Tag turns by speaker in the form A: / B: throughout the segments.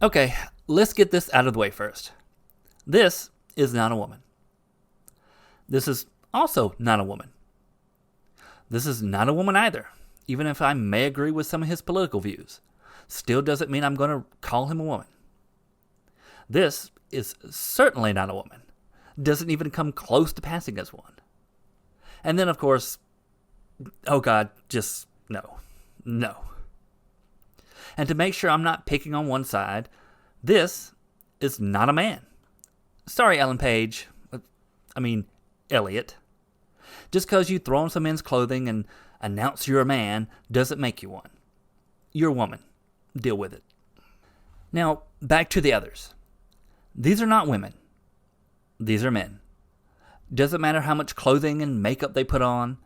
A: Okay, let's get this out of the way first. This is not a woman. This is also not a woman. This is not a woman either, even if I may agree with some of his political views. Still doesn't mean I'm going to call him a woman. This is certainly not a woman. Doesn't even come close to passing as one. And then, of course, oh God, just no. No. And to make sure I'm not picking on one side, this is not a man. Sorry, Ellen Page. Elliot. Just because you throw on some men's clothing and announce you're a man doesn't make you one. You're a woman. Deal with it. Now, back to the others. These are not women. These are men. Doesn't matter how much clothing and makeup they put on.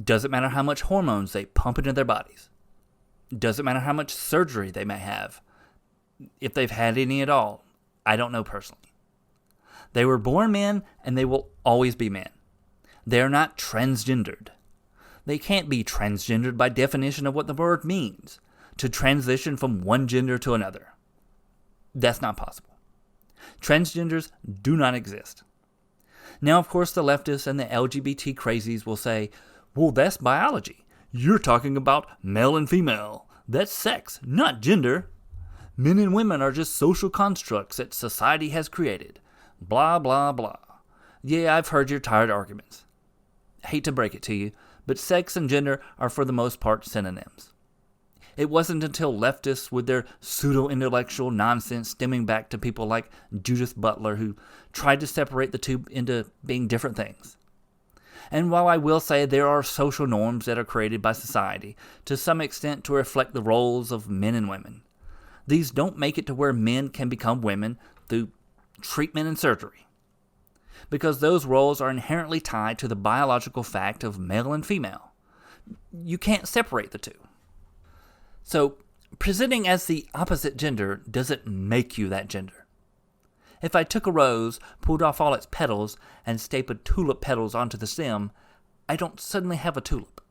A: Doesn't matter how much hormones they pump into their bodies. Doesn't matter how much surgery they may have. If they've had any at all, I don't know personally. They were born men and they will always be men. They are not transgendered. They can't be transgendered by definition of what the word means, to transition from one gender to another. That's not possible. Transgenders do not exist. Now, of course, the leftists and the LGBT crazies will say, well, that's biology. You're talking about male and female. That's sex, not gender. Men and women are just social constructs that society has created. Blah, blah, blah. Yeah, I've heard your tired arguments. I hate to break it to you, but sex and gender are for the most part synonyms. It wasn't until leftists with their pseudo-intellectual nonsense stemming back to people like Judith Butler who tried to separate the two into being different things. And while I will say there are social norms that are created by society to some extent to reflect the roles of men and women, these don't make it to where men can become women through treatment and surgery, because those roles are inherently tied to the biological fact of male and female. You can't separate the two. So, presenting as the opposite gender doesn't make you that gender. If I took a rose, pulled off all its petals, and stapled tulip petals onto the stem, I don't suddenly have a tulip.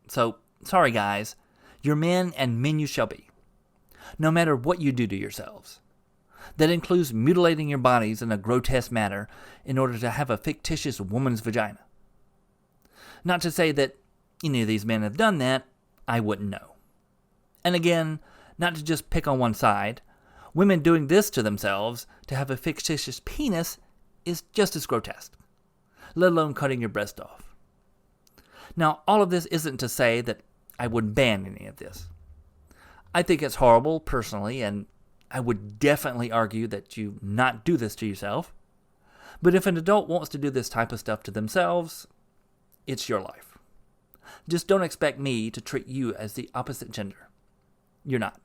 A: So, sorry guys, you're men and men you shall be, no matter what you do to yourselves. That includes mutilating your bodies in a grotesque manner in order to have a fictitious woman's vagina. Not to say that any of these men have done that, I wouldn't know. And again, not to just pick on one side, women doing this to themselves to have a fictitious penis is just as grotesque, let alone cutting your breast off. Now, all of this isn't to say that I would ban any of this. I think it's horrible, personally, and I would definitely argue that you not do this to yourself. But if an adult wants to do this type of stuff to themselves, it's your life. Just don't expect me to treat you as the opposite gender. You're not.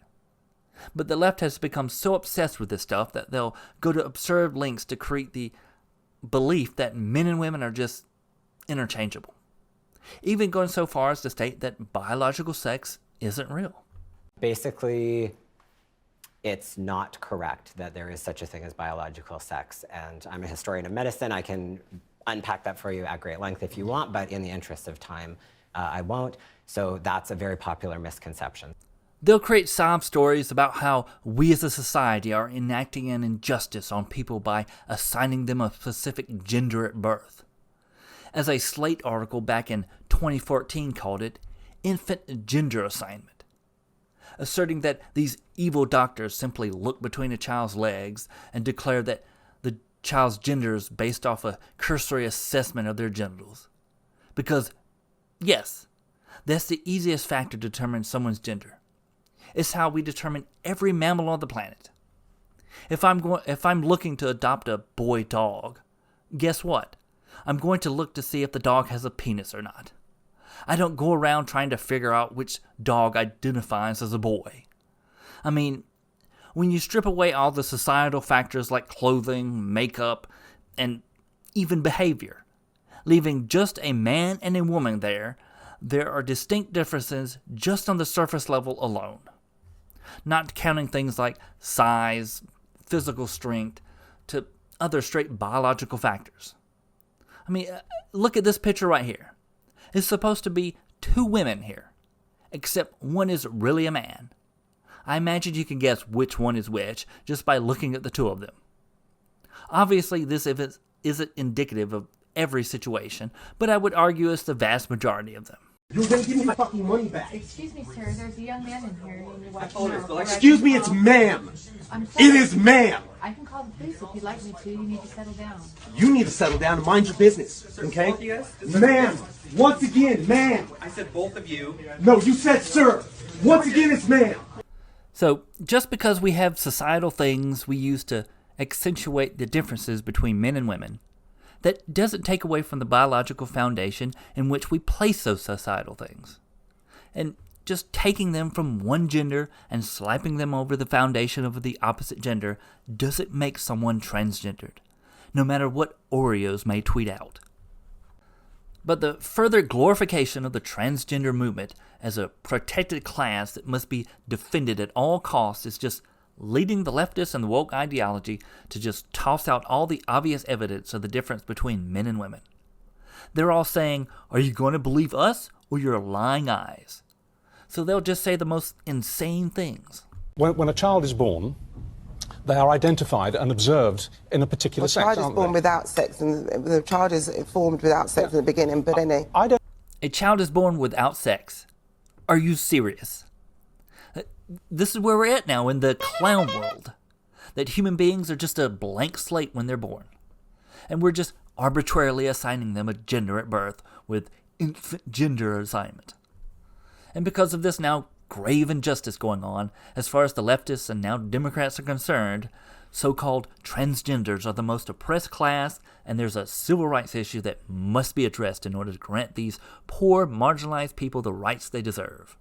A: But the left has become so obsessed with this stuff that they'll go to absurd lengths to create the belief that men and women are just interchangeable. Even going so far as to state that biological sex isn't real.
B: Basically, it's not correct that there is such a thing as biological sex. And I'm a historian of medicine. I can unpack that for you at great length if you want, but in the interest of time, I won't. So that's a very popular misconception.
A: They'll create sob stories about how we as a society are enacting an injustice on people by assigning them a specific gender at birth. As a Slate article back in 2014 called it, infant gender assignment. Asserting that these evil doctors simply look between a child's legs and declare that the child's gender is based off a cursory assessment of their genitals. Because, yes, that's the easiest factor to determine someone's gender. It's how we determine every mammal on the planet. If I'm looking to adopt a boy dog, guess what? I'm going to look to see if the dog has a penis or not. I don't go around trying to figure out which dog identifies as a boy. I mean, when you strip away all the societal factors like clothing, makeup, and even behavior, leaving just a man and a woman there are distinct differences just on the surface level alone. Not counting things like size, physical strength, to other straight biological factors. I mean, look at this picture right here. It's supposed to be two women here, except one is really a man. I imagine you can guess which one is which just by looking at the two of them. Obviously, this isn't indicative of every situation, but I would argue it's the vast majority of them.
C: You're gonna give me my fucking money back.
D: Excuse me, sir. There's a young man in here.
C: Excuse me, it's ma'am. It is ma'am.
D: I can call the police if you'd like me to. You need to settle down.
C: You need to settle down and mind your business, okay?
E: Both of you guys?
C: Ma'am, once again, ma'am.
E: I said both of you.
C: No, you said sir. Once again, it's ma'am.
A: So, just because we have societal things we use to accentuate the differences between men and women, that doesn't take away from the biological foundation in which we place those societal things. And just taking them from one gender and slapping them over the foundation of the opposite gender doesn't make someone transgendered, no matter what Oreos may tweet out. But the further glorification of the transgender movement as a protected class that must be defended at all costs is just leading the leftists and the woke ideology to just toss out all the obvious evidence of the difference between men and women. They're all saying, are you going to believe us or your lying eyes? So they'll just say the most insane things.
F: When a child is born, they are identified and observed in a particular sex,
G: aren't they? A child is born without sex, and the child is formed without sex in the beginning, but anyway.
A: A child is born without sex. Are you serious? This is where we're at now in the clown world. That human beings are just a blank slate when they're born. And we're just arbitrarily assigning them a gender at birth with infant gender assignment. And because of this now grave injustice going on, as far as the leftists and now Democrats are concerned, so-called transgenders are the most oppressed class, and there's a civil rights issue that must be addressed in order to grant these poor, marginalized people the rights they deserve.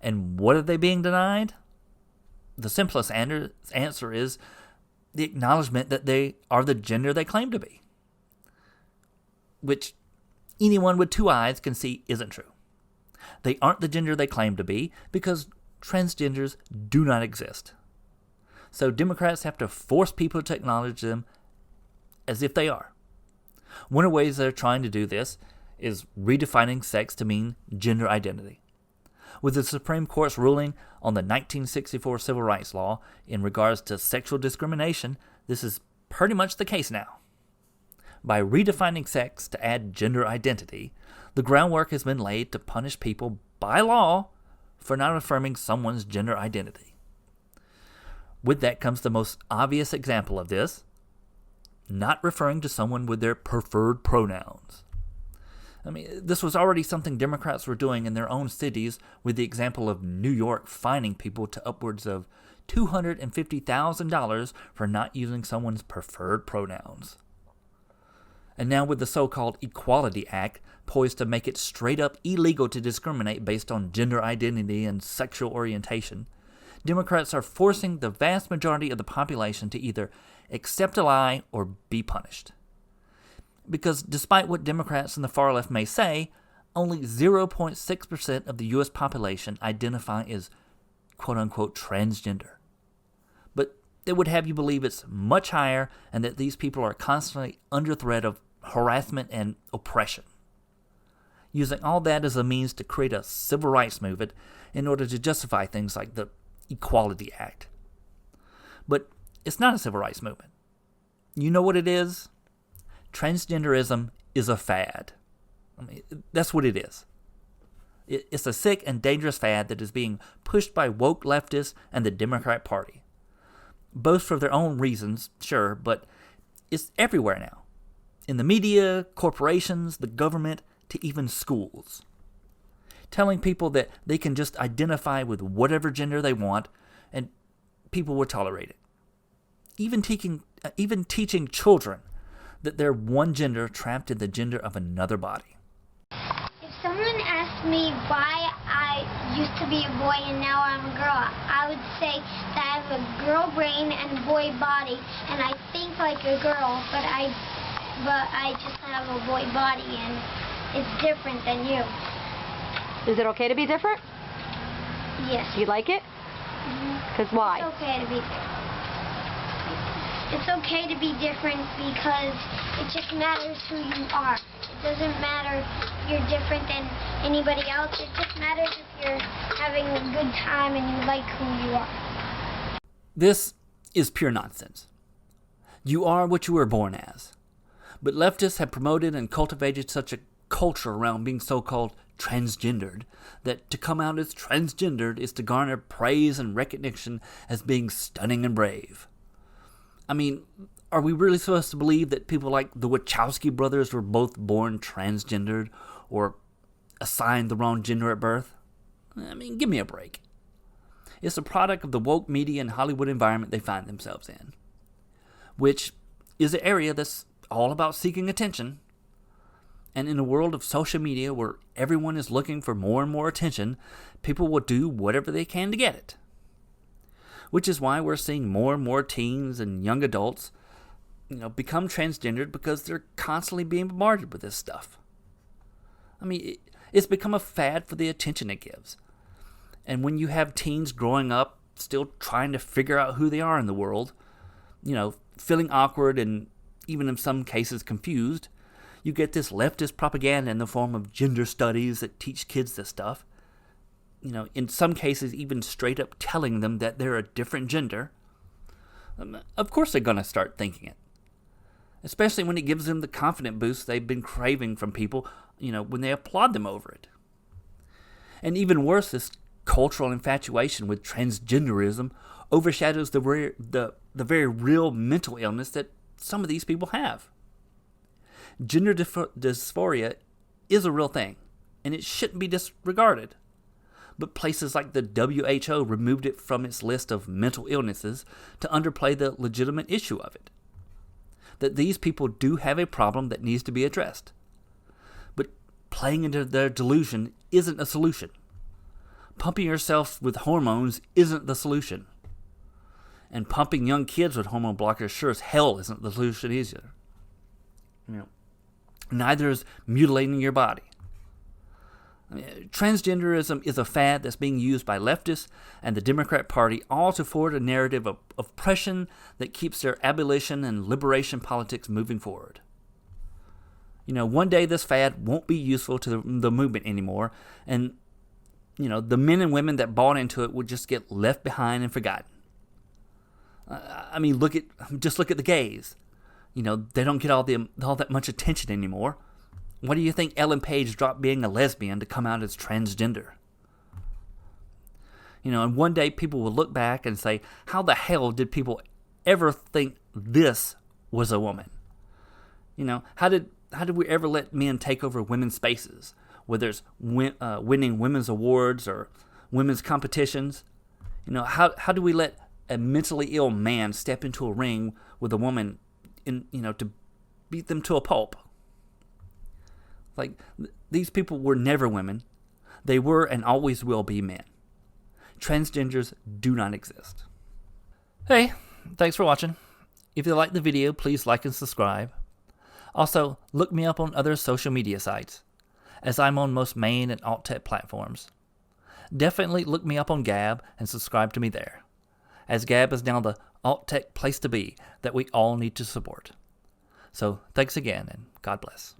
A: And what are they being denied? The simplest answer is the acknowledgement that they are the gender they claim to be, which anyone with two eyes can see isn't true. They aren't the gender they claim to be because transgenders do not exist. So Democrats have to force people to acknowledge them as if they are. One of the ways they're trying to do this is redefining sex to mean gender identity. With the Supreme Court's ruling on the 1964 Civil Rights Law in regards to sexual discrimination, this is pretty much the case now. By redefining sex to add gender identity, the groundwork has been laid to punish people by law for not affirming someone's gender identity. With that comes the most obvious example of this, not referring to someone with their preferred pronouns. I mean, this was already something Democrats were doing in their own cities, with the example of New York fining people to upwards of $250,000 for not using someone's preferred pronouns. And now with the so-called Equality Act poised to make it straight up illegal to discriminate based on gender identity and sexual orientation, Democrats are forcing the vast majority of the population to either accept a lie or be punished. Because despite what Democrats and the far left may say, only 0.6% of the U.S. population identify as quote-unquote transgender. But they would have you believe it's much higher and that these people are constantly under threat of harassment and oppression. Using all that as a means to create a civil rights movement in order to justify things like the Equality Act. But it's not a civil rights movement. You know what it is? Transgenderism is a fad. I mean, that's what it is. It's a sick and dangerous fad that is being pushed by woke leftists and the Democrat Party. Both for their own reasons, sure, but it's everywhere now. In the media, corporations, the government, to even schools. Telling people that they can just identify with whatever gender they want and people will tolerate it. Even teaching children that they're one gender trapped in the gender of another body.
H: If someone asked me why I used to be a boy and now I'm a girl, I would say that I have a girl brain and boy body, and I think like a girl, but I just have a boy body, and it's different than you.
I: Is it okay to be different?
H: Yes.
I: You like it? Because why?
H: It's okay to be different. It's okay to be different because it just matters who you are. It doesn't matter if you're different than anybody else. It just matters if you're having a good time and you like who you are.
A: This is pure nonsense. You are what you were born as. But leftists have promoted and cultivated such a culture around being so-called transgendered that to come out as transgendered is to garner praise and recognition as being stunning and brave. I mean, are we really supposed to believe that people like the Wachowski brothers were both born transgendered or assigned the wrong gender at birth? I mean, give me a break. It's a product of the woke media and Hollywood environment they find themselves in, which is an area that's all about seeking attention. And in a world of social media where everyone is looking for more and more attention, people will do whatever they can to get it. Which is why we're seeing more and more teens and young adults, become transgendered because they're constantly being bombarded with this stuff. I mean, it's become a fad for the attention it gives. And when you have teens growing up still trying to figure out who they are in the world, feeling awkward and even in some cases confused, you get this leftist propaganda in the form of gender studies that teach kids this stuff. In some cases even straight up telling them that they're a different gender. Of course they're going to start thinking it. Especially when it gives them the confidence boost they've been craving from people, when they applaud them over it. And even worse, this cultural infatuation with transgenderism overshadows the very real mental illness that some of these people have. Gender dysphoria is a real thing, and it shouldn't be disregarded. But places like the WHO removed it from its list of mental illnesses to underplay the legitimate issue of it. That these people do have a problem that needs to be addressed. But playing into their delusion isn't a solution. Pumping yourself with hormones isn't the solution. And pumping young kids with hormone blockers sure as hell isn't the solution either. Neither is mutilating your body. Transgenderism is a fad that's being used by leftists and the Democrat Party all to forward a narrative of oppression that keeps their abolition and liberation politics moving forward. One day this fad won't be useful to the movement anymore, and the men and women that bought into it would just get left behind and forgotten. Look at the gays. They don't get all that much attention anymore. Why do you think Ellen Page dropped being a lesbian to come out as transgender? And one day people will look back and say, how the hell did people ever think this was a woman? How did we ever let men take over women's spaces, whether it's winning women's awards or women's competitions? How do we let a mentally ill man step into a ring with a woman to beat them to a pulp? These people were never women. They were and always will be men. Transgenders do not exist. Hey, thanks for watching. If you liked the video, please like and subscribe. Also, look me up on other social media sites, as I'm on most main and alt-tech platforms. Definitely look me up on Gab and subscribe to me there, as Gab is now the alt-tech place to be that we all need to support. So, thanks again, and God bless.